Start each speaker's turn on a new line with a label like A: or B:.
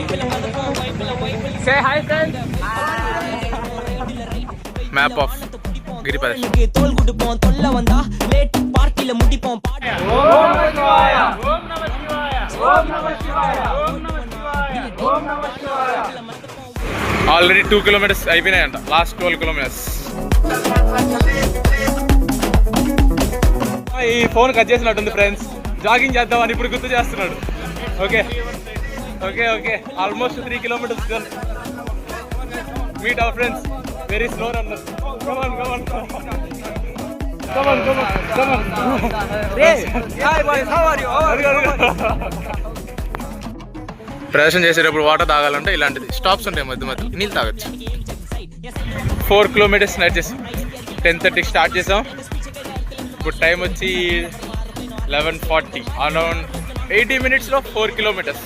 A: Say hi friends. Map of Giri Pradesh. Already 2 kilometers అయిపోయినాయంట. Last 12 kilometers. ఈ phone cut చేసినట్టుంది friends. Jogging చేద్దామని ఇప్పుడు గుర్తు చేస్తున్నాడు. Okay okay okay almost 3 kilometers done. Meet our friends. Very slow runners. Come on, come on. Come on, come on, come on.
B: Hey, hi boys, how are you? How are you?
A: ప్రదర్శన చేసేటప్పుడు water తాగాలంటే ఇలాంటిది stops ఉంటాయి మధ్య మధ్య నీళ్ళు తాగొచ్చు. 4 kilometers night చేసి 10:30 start చేసాం. ఇప్పుడు టైం వచ్చి 11:40. Around 80 minutes 4 kilometers.